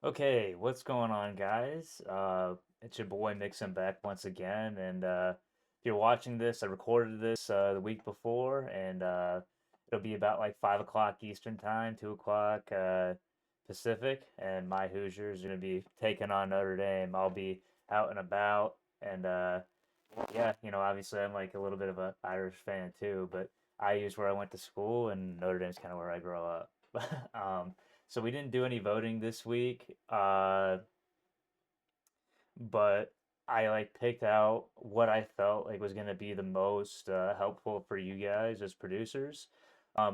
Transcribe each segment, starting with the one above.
Okay, what's going on, guys? It's your boy Mixin back once again, and if you're watching this, I recorded this the week before, and it'll be about like 5 o'clock Eastern time, 2 o'clock Pacific, and my Hoosiers are gonna be taking on Notre Dame. I'll be out and about, and yeah, obviously I'm like a little bit of a Irish fan too, but IU's where I went to school, and Notre Dame's kind of where I grew up. So we didn't do any voting this week, but I like picked out what I felt like was gonna be the most helpful for you guys as producers.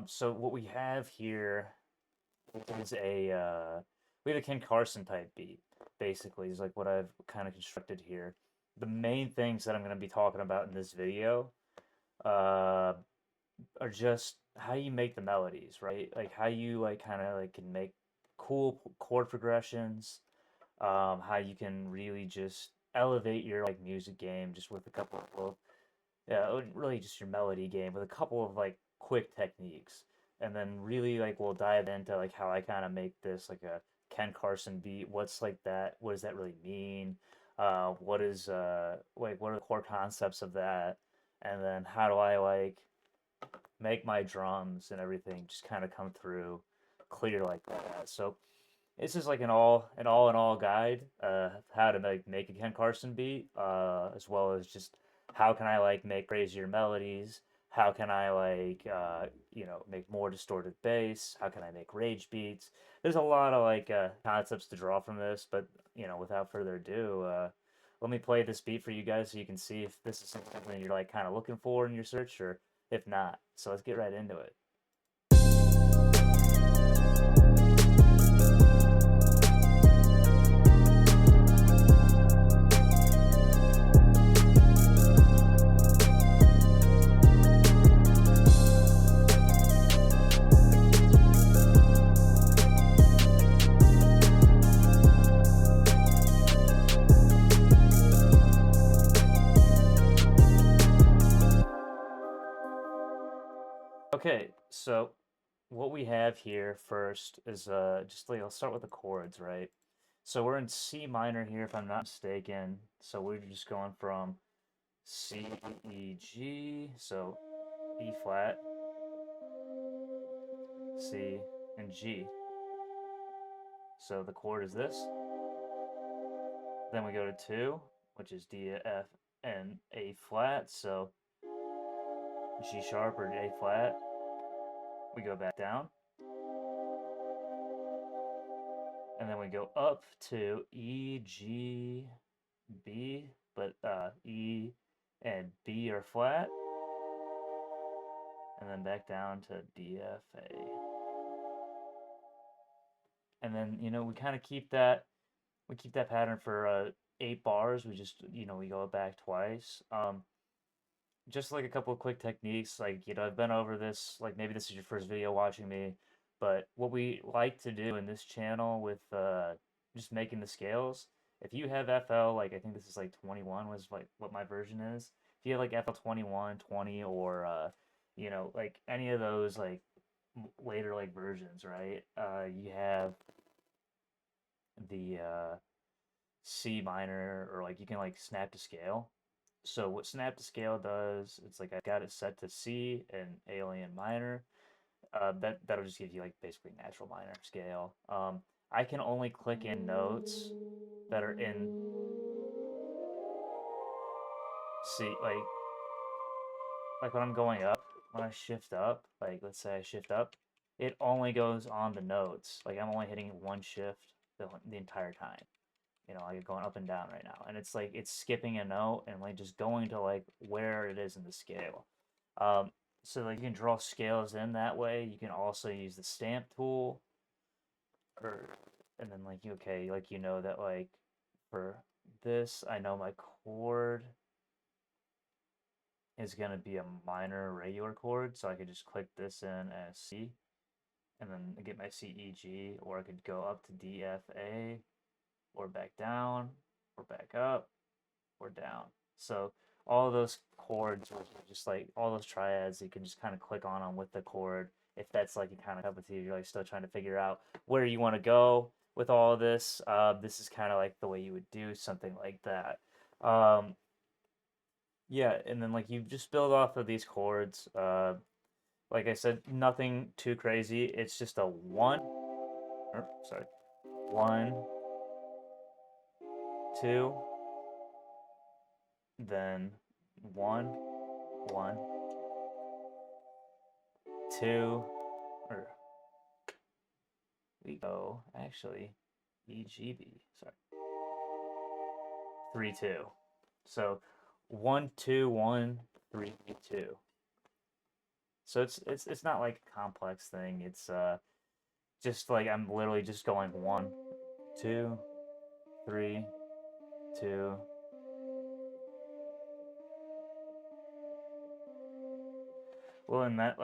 So what we have here is we have a Ken Carson type beat. Basically, is like what I've kind of constructed here. The main things that I'm gonna be talking about in this video uh, are just how you make the melodies, right? Like how you like kind of like can make cool chord progressions, how you can really just elevate your like music game just with a couple of yeah, really just your melody game with a couple of like quick techniques. And then really like we'll dive into like how I kind of make this like a Ken Carson beat. What's like that? What does that really mean? What is like what are the core concepts of that? And then how do I like make my drums and everything just kind of come through clear like that. So this is like an all guide how to make a Ken Carson beat, as well as just how can I like make crazier melodies, how can I like make more distorted bass, how can I make rage beats. There's a lot of like concepts to draw from this, but without further ado, let me play this beat for you guys so you can see if this is something you're like kind of looking for in your search or if not. So let's get right into it. Okay, so what we have here first is just like I'll start with the chords, right? So we're in C minor here if I'm not mistaken. So we're just going from C, E, G, so E flat, C, and G. So the chord is this. Then we go to 2, which is D, F, and A flat, so G sharp or A flat. We go back down. And then we go up to E, G, B, but E and B are flat, and then back down to D, F, A. And then, we keep that pattern for 8 bars. We just, we go back twice. Just like a couple of quick techniques, like, I've been over this, like maybe this is your first video watching me, but what we like to do in this channel with just making the scales, if you have FL, like I think this is like 21 was like what my version is. If you have like FL 21, 20, or like any of those like later like versions, right? You have the C minor, or like you can like snap to scale. So what snap to scale does, it's like I got it set to C and alien minor. That'll just give you like basically natural minor scale. I can only click in notes that are in C, like when I'm going up, when I shift up, like let's say I shift up, it only goes on the notes. Like I'm only hitting one shift the entire time. Like going up and down right now, and it's like it's skipping a note and like just going to like where it is in the scale. Um, so like you can draw scales in that way. You can also use the stamp tool, or and then like okay, like that like for this, I know my chord is gonna be a minor regular chord, so I could just click this in as C, and then get my C E G, or I could go up to D F A, or back down, or back up, or down. So all of those chords, or just like all those triads, you can just kind of click on them with the chord. If that's like a kind of cup of tea, you're like still trying to figure out where you want to go. with all of this. This is kind of like the way you would do something like that. Um, yeah, and then like you just build off of these chords. Like I said, nothing too crazy. It's just a one, or, sorry, 1, 2, then 1, 1, 2, or we go actually EGB, sorry, 3, 2. So 1, 2, 1, 3, 2. So it's not like a complex thing. It's just like I'm literally just going 1, 2, 3, 2. Well, and that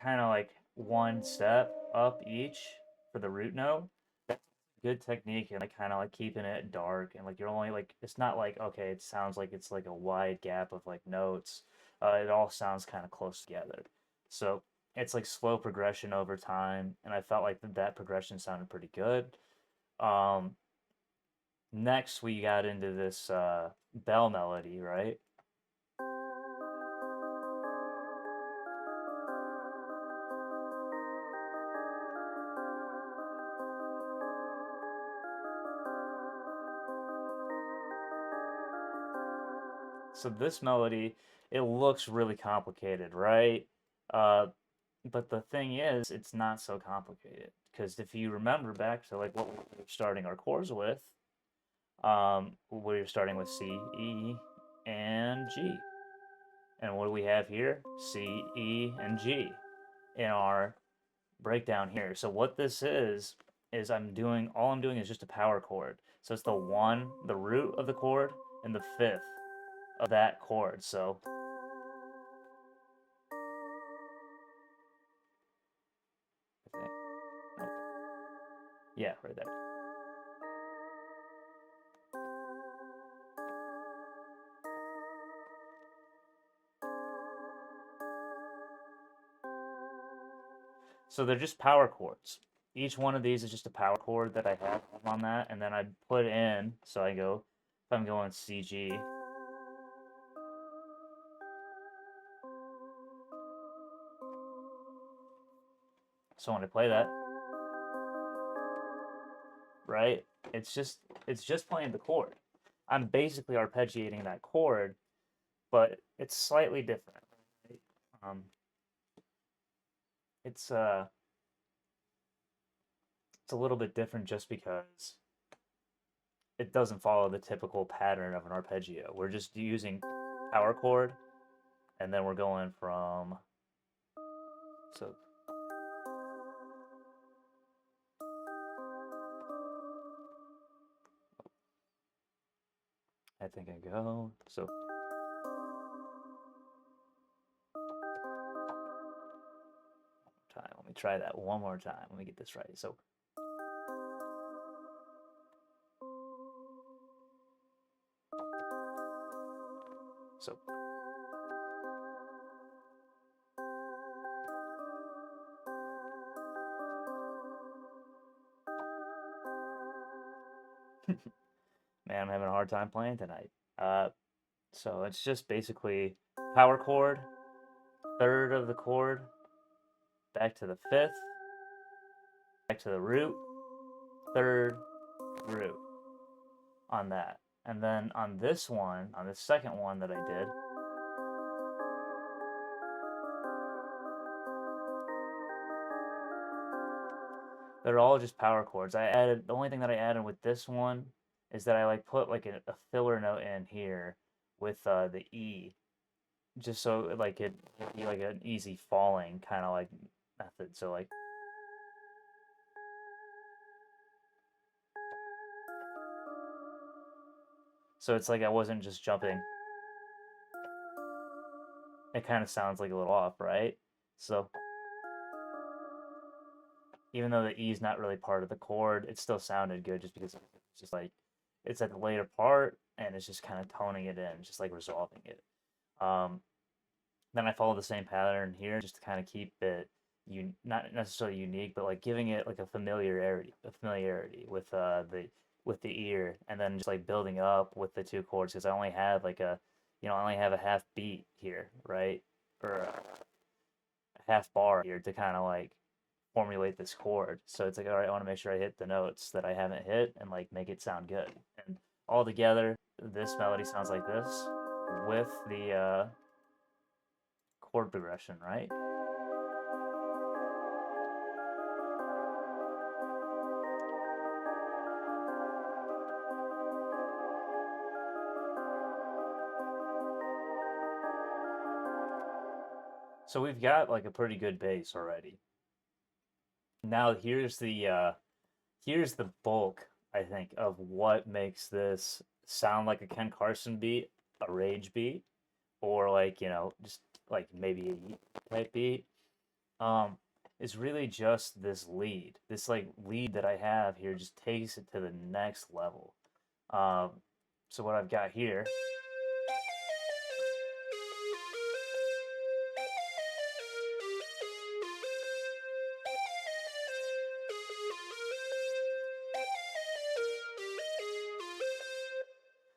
kind of like one step up each for the root note. That's good technique and like kind of like keeping it dark and like you're only like it's not like okay, it sounds like it's like a wide gap of like notes. It all sounds kind of close together. So it's like slow progression over time, and I felt like that progression sounded pretty good. Um, Next we got into this bell melody, right? So this melody, it looks really complicated, right? Uh, but the thing is, it's not so complicated because if you remember back to like what we were starting our chords with, we were starting with C, E, and G. And what do we have here? C, E, and G in our breakdown here. So what this is all I'm doing is just a power chord. So it's the one, the root of the chord, and the fifth of that chord. So I think, nope. Yeah, right there. So they're just power chords. Each one of these is just a power chord that I have on that, and then I put in. So I go, if I'm going C G, so when I play that, right, it's just playing the chord. I'm basically arpeggiating that chord, but it's slightly different. Right? It's it's a little bit different just because it doesn't follow the typical pattern of an arpeggio. We're just using power chord, and then we're going from so I think I go so time. Let me try that one more time. Let me get this right. So man, I'm having a hard time playing tonight. So it's just basically power chord, third of the chord, back to the fifth, back to the root, third, root on that. And then on this one, on the second one that I did, they're all just power chords. I added the only thing that I added with this one is that I like put like a filler note in here with the E, just so like it'd be like an easy falling kind of like method. So like so it's like I wasn't just jumping. It kind of sounds like a little off, right? So even though the E is not really part of the chord, it still sounded good just because it's just like it's at the later part and it's just kind of toning it in, just like resolving it. Um, then I follow the same pattern here just to kind of keep it not necessarily unique, but like giving it like a familiarity with the ear, and then just like building up with the two chords because I only have like a, I only have a half beat here, right? Or a half bar here to kind of like formulate this chord. So it's like, all right, I want to make sure I hit the notes that I haven't hit and like make it sound good. And all together, this melody sounds like this with the chord progression, right? So we've got like a pretty good bass already. Now here's the bulk, I think, of what makes this sound like a Ken Carson beat, a rage beat, or like, just like maybe a type beat. Um, is really just this lead. This like lead that I have here just takes it to the next level. Um, so what I've got here.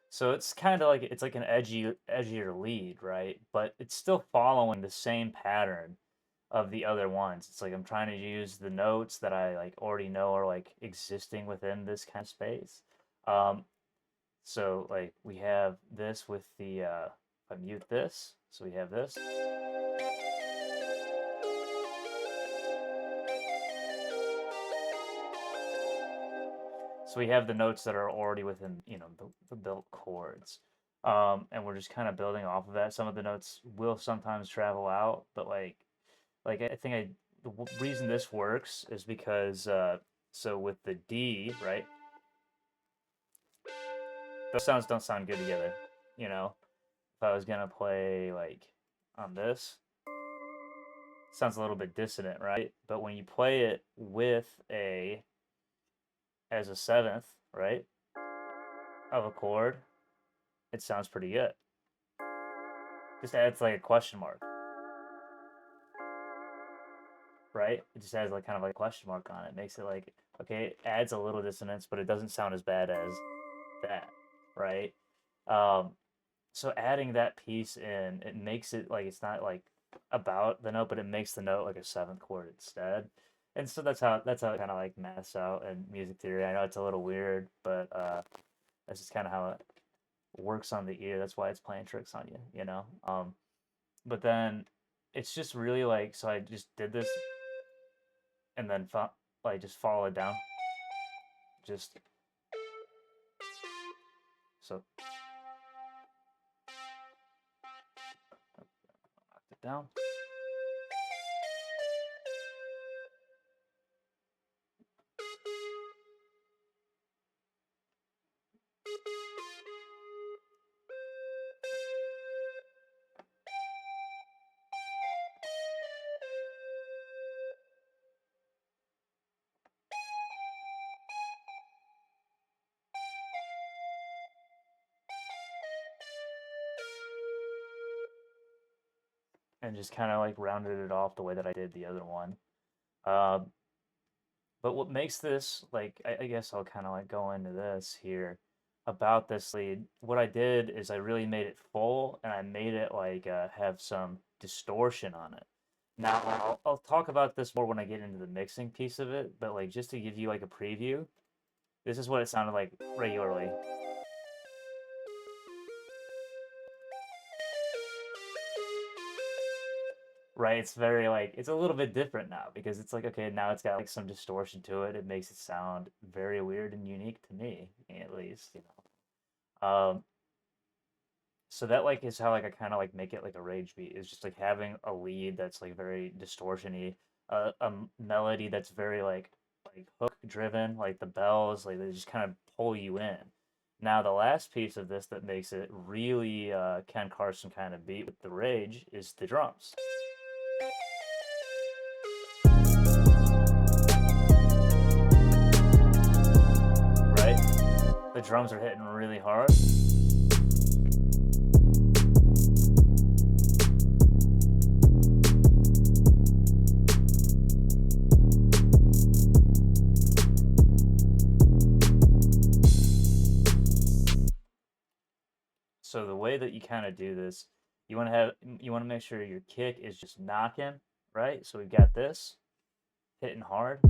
So it's kind of like it's like an edgier lead, right? But it's still following the same pattern of the other ones. It's like I'm trying to use the notes that I like already know are like existing within this kind of space. Um, so like we have this with the if I mute this, so we have this. So we have the notes that are already within, the built chords. And we're just kind of building off of that. Some of the notes will sometimes travel out, but like I think the reason this works is because so with the D, right? Those sounds don't sound good together, you know. If I was gonna play like on this, sounds a little bit dissonant, right? But when you play it with a as a seventh, right, of a chord, it sounds pretty good. Just adds like a question mark, right? It just adds like kind of like a question mark on it. Makes it like, okay, it adds a little dissonance, but it doesn't sound as bad as that, right? Um, so adding that piece in, it makes it like it's not like about the note, but it makes the note like a seventh chord instead. And so that's how it kind of like maths out in music theory. I know it's a little weird, but that's just kind of how it works on the ear. That's why it's playing tricks on you, you know. But then it's just really like, so I just did this and then like just follow it down. Just so knocked it down. And just kind of like rounded it off the way that I did the other one. Um, but what makes this like, I guess I'll kind of like go into this here about this lead. What I did is I really made it full and I made it like have some distortion on it. Now I'll talk about this more when I get into the mixing piece of it, but like just to give you like a preview, this is what it sounded like regularly. Right, it's very like it's a little bit different now because it's like okay, now it's got like some distortion to it. It makes it sound very weird and unique to me, at least, you know. So that like is how like I kind of like make it like a rage beat is just like having a lead that's like very distortiony, a melody that's very like hook driven, like the bells, like they just kind of pull you in. Now the last piece of this that makes it really Ken Carson kind of beat with the rage is the drums. Right? The drums are hitting really hard. way that you kind of do this, you want to make sure your kick is just knocking, right? So we've got this hitting hard.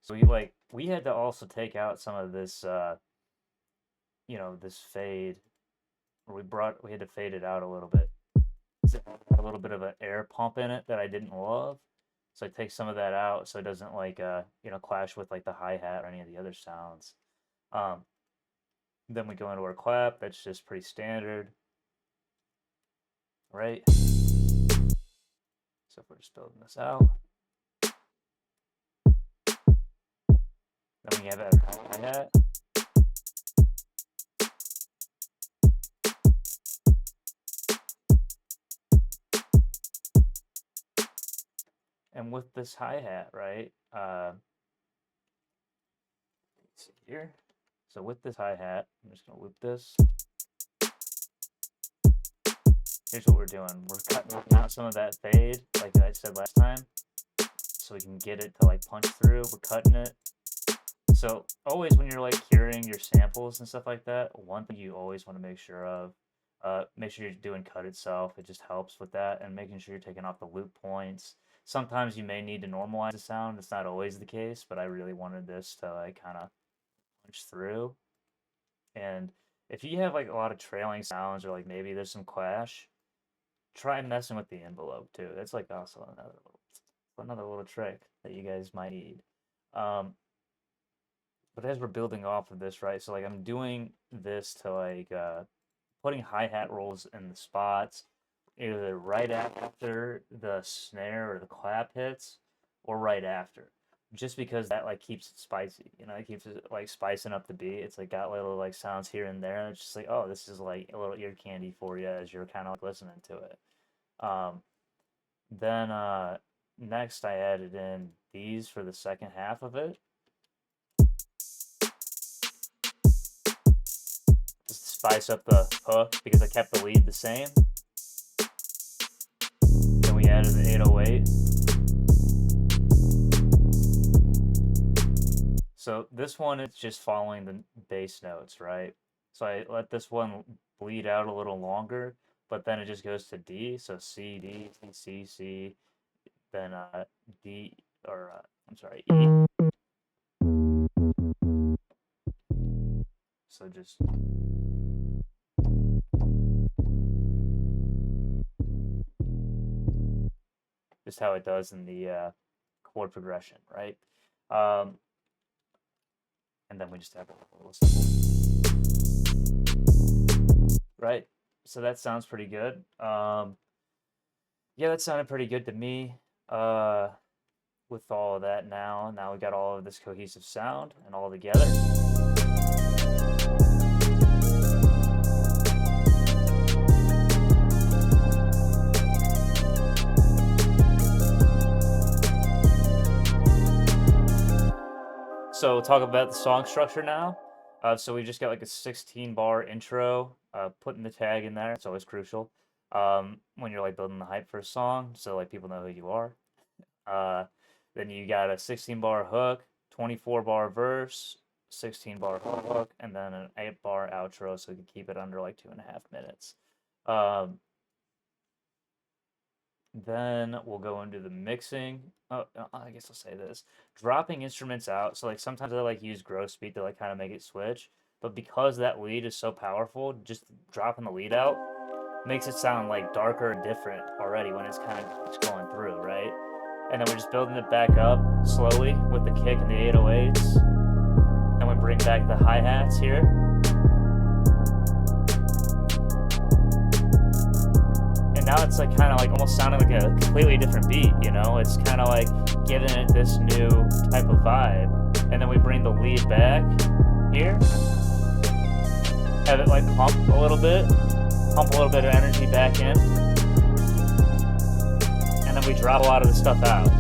So we had to also take out some of this this fade. We had to fade it out a little bit. It had a little bit of an air pump in it that I didn't love. So I take some of that out so it doesn't clash with like the hi-hat or any of the other sounds. Then we go into our clap. That's just pretty standard, right? So if we're just building this out. Then we have our hi-hat. And with this hi-hat, right? Let's see here. So with this hi-hat, I'm just gonna loop this. Here's what we're doing. We're cutting out some of that fade, like I said last time, so we can get it to like punch through. We're cutting it. So always when you're like curing your samples and stuff like that, one thing you always want to make sure of, make sure you're doing cut itself. It just helps with that, and making sure you're taking off the loop points. Sometimes you may need to normalize the sound. It's not always the case, but I really wanted this to like kind of punch through. And if you have like a lot of trailing sounds or like maybe there's some clash, try messing with the envelope too. That's like also another little trick that you guys might need. But as we're building off of this, right? So like I'm doing this to like putting hi-hat rolls in the spots, either right after the snare or the clap hits, or right after, just because that like keeps it spicy, it keeps it like spicing up the beat. It's like got little like sounds here and there, and it's just like, oh, this is like a little ear candy for you as you're kind of like listening to it. Then next I added in these for the second half of it, just to spice up the hook because I kept the lead the same. Then we added the 808. So this one, it's just following the bass notes, right? So I let this one bleed out a little longer, but then it just goes to D. So C, D, C, C, then D, or I'm sorry, E. So just how it does in the chord progression, right? And then we just have a little simple, right? So that sounds pretty good. Yeah, that sounded pretty good to me. With all of that now we got all of this cohesive sound and all together. So we'll talk about the song structure now. So we just got like a 16-bar intro, putting the tag in there. It's always crucial when you're like building the hype for a song, so like people know who you are. Then you got a 16-bar hook, 24-bar verse, 16-bar hook, and then an 8-bar outro, so you can keep it under like 2.5 minutes. Then we'll go into the mixing. Oh, I guess I'll say this. Dropping instruments out. So like sometimes I like use gross beat to like kind of make it switch. But because that lead is so powerful, just dropping the lead out makes it sound like darker and different already when it's kind of going through, right? And then we're just building it back up slowly with the kick and the 808s. Then we bring back the hi-hats here. Now it's like kind of like almost sounding like a completely different beat, It's kind of like giving it this new type of vibe. And then we bring the lead back here, have it like pump a little bit of energy back in, and then we drop a lot of the stuff out.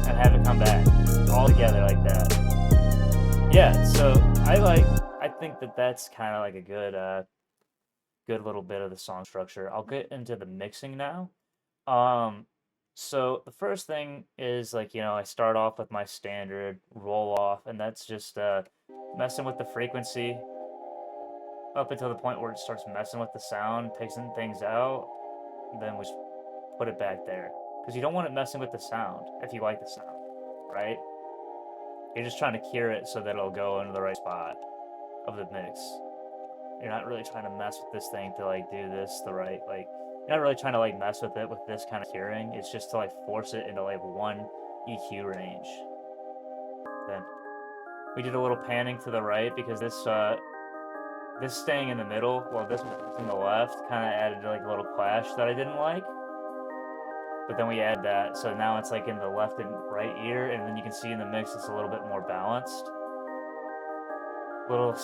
And have it come back all together like that. Yeah, so I think that that's kind of like a good little bit of the song structure. I'll get into the mixing now. So the first thing is like, I start off with my standard roll off, and that's just messing with the frequency up until the point where it starts messing with the sound, picking things out, then we just put it back there. Because you don't want it messing with the sound if you like the sound, right? You're just trying to cure it so that it'll go into the right spot of the mix. You're not really trying to mess with this thing to like do this the right, like, you're not really trying to like mess with it with this kind of curing. It's just to like force it into like one EQ range. Then we did a little panning to the right because this staying in the middle while this was in the left kind of added like a little clash that I didn't like. But then we add that, so now it's like in the left and right ear, and then you can see in the mix it's a little bit more balanced.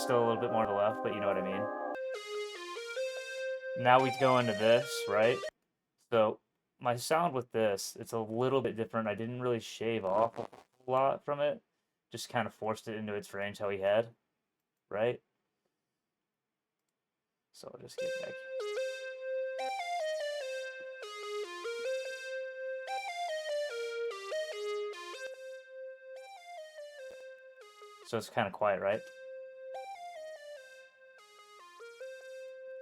Still a little bit more to the left, but you know what I mean. Now we go into this, right? So my sound with this, it's a little bit different. I didn't really shave off a lot from it, just kind of forced it into its range how we had, right? So I'll just get back. So it's kind of quiet, right?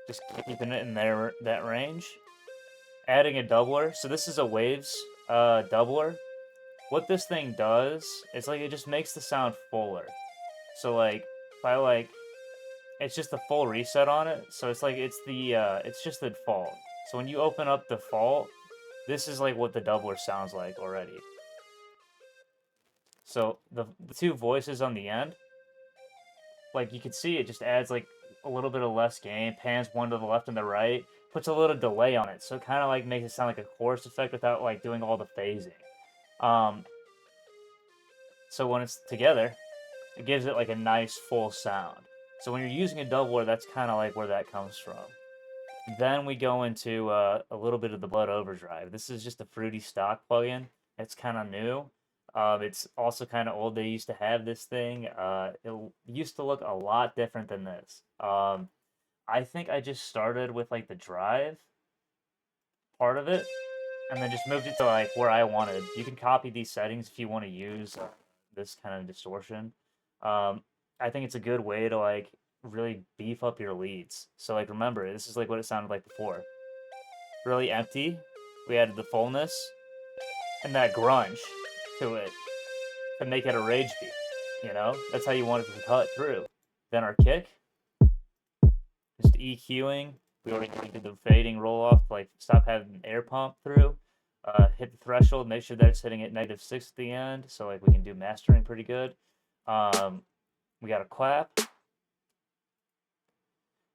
Just keeping it in that range. Adding a doubler. So this is a waves doubler. What this thing does is like it just makes the sound fuller. So like if I like, it's just a full reset on it. So it's like it's just the default. So when you open up default, this is like what the doubler sounds like already. So the two voices on the end, like you can see it just adds like a little bit of less gain, pans one to the left and the right, puts a little delay on it. So it kind of like makes it sound like a chorus effect without like doing all the phasing. So when it's together, it gives it like a nice full sound. So when you're using a doubler, that's kind of like where that comes from. Then we go into a little bit of the Blood Overdrive. This is just a fruity stock plugin. It's kind of new. It's also kind of old. They used to have this thing. It used to look a lot different than this. I think I just started with like the drive part of it, and then just moved it to like where I wanted. You can copy these settings if you want to use this kind of distortion. I think it's a good way to like really beef up your leads. So like remember, this is like what it sounded like before. Really empty. We added the fullness and that grunge to it to make it a rage beat. You know, that's how you want it to cut through. Then our kick, just EQing. We already did the fading roll off, like stop having air pump through. Hit the threshold, make sure that it's hitting at -6 at the end, so like we can do mastering pretty good. We got a clap,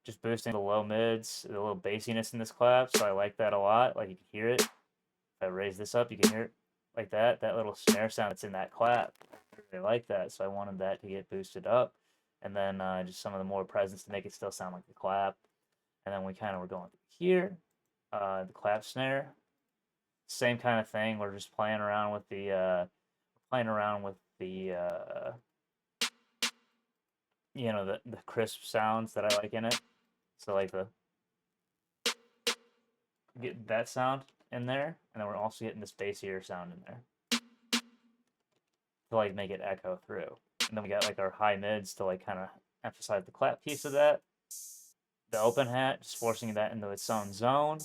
just boosting the low mids, a little bassiness in this clap, so I like that a lot. Like you can hear it. If I raise this up, you can hear it like that. That little snare sound that's in that clap, I really like that, so I wanted that to get boosted up. And then just some of the more presence to make it still sound like the clap. And then we kind of were going here, the clap snare, same kind of thing. We're just playing around with the the crisp sounds that I like in it. So like get that sound in there, and then we're also getting this bassier sound in there to like make it echo through. And then we got like our high mids to like kind of emphasize the clap piece of that. The open hat, just forcing that into its own zone.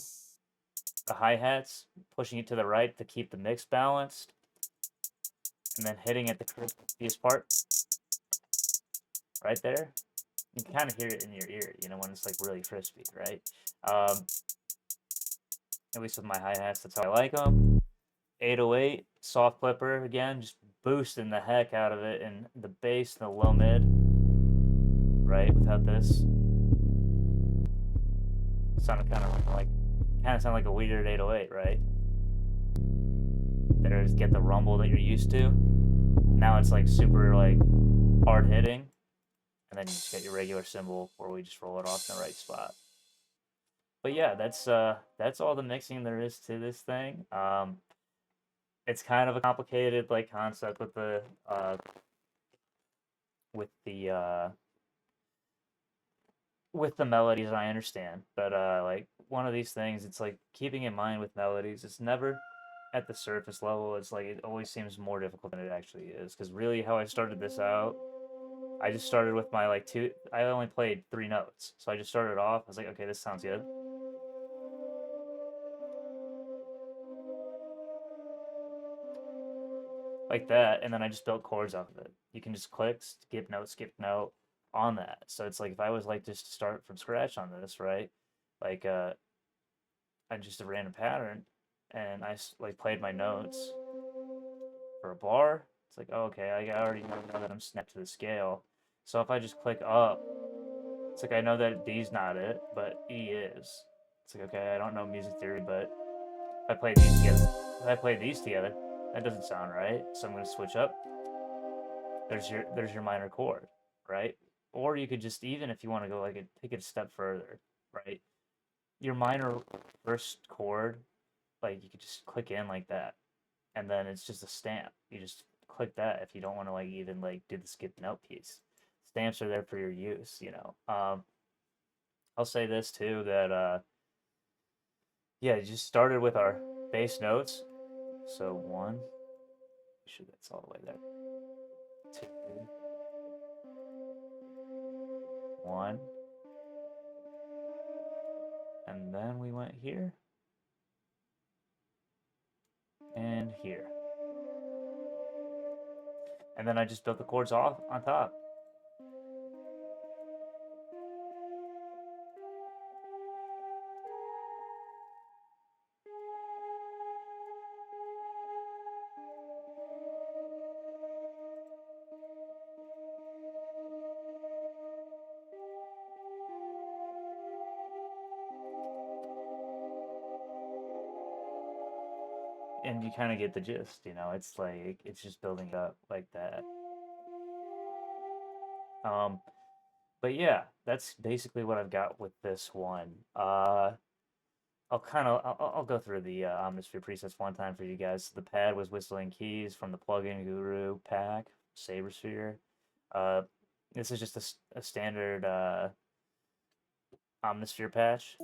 The hi-hats, pushing it to the right to keep the mix balanced. And then hitting at the crispiest part right there. You can kind of hear it in your ear, when it's like really crispy, right? At least with my hi-hats, that's how I like them. 808, soft clipper, again, just boosting the heck out of it, and the bass and the low mid, right, without this. It sounded kind of sound like a weird 808, right? There's get the rumble that you're used to. Now it's like super like hard hitting, and then you just get your regular cymbal where we just roll it off in the right spot. But yeah, that's all the mixing there is to this thing. It's kind of a complicated like concept with the melodies, I understand, but like one of these things, it's like keeping in mind with melodies, it's never at the surface level, it's like it always seems more difficult than it actually is. Because really, how I started this out, I just started with my like two. I only played 3 notes, so I just started off. I was like, okay, this sounds good, like that, and then I just built chords off of it. You can just click, skip note on that. So it's like if I was like just to start from scratch on this, right? Like I just a random pattern, and like played my notes for a bar. It's like, oh, okay, I already know that I'm snapped to the scale. So if I just click up, it's like I know that D's not it, but E is. It's like, okay, I don't know music theory, but if I play these together, if I play these together, that doesn't sound right. So I'm gonna switch up. There's your minor chord, right? Or you could just, even if you want to go like take it a step further, right? Your minor first chord, like you could just click in like that, and then it's just a stamp. You just click that if you don't want to like even like do the skip note piece. Stamps are there for your use, you know. I'll say this too, that yeah, just started with our bass notes. So one, make sure that's all the way there. Two, one, and then we went here and here, and then I just built the chords off on top. And you kind of get the gist, you know. It's like it's just building up like that. Um, but yeah, that's basically what I've got with this one. I'll go through the Omnisphere presets one time for you guys. The pad was Whistling Keys from the Plugin Guru pack, Sabersphere. Uh, this is just a standard Omnisphere patch.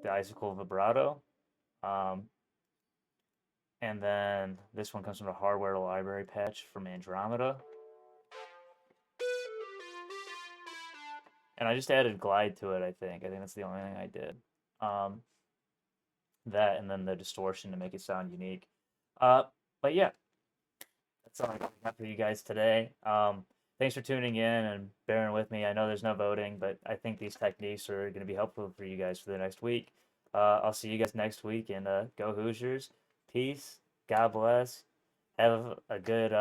The Icicle Vibrato. Um, and then this one comes from the Hardware Library patch from Andromeda. And I just added glide to it, I think. I think that's the only thing I did. Um, that and then the distortion to make it sound unique. Uh, but yeah, that's all I got for you guys today. Thanks for tuning in and bearing with me. I know there's no voting, but I think these techniques are going to be helpful for you guys for the next week. I'll see you guys next week, and go Hoosiers. Peace. God bless. Have a good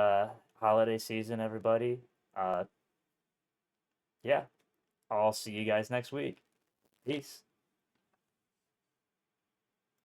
holiday season, everybody. Yeah, I'll see you guys next week. Peace.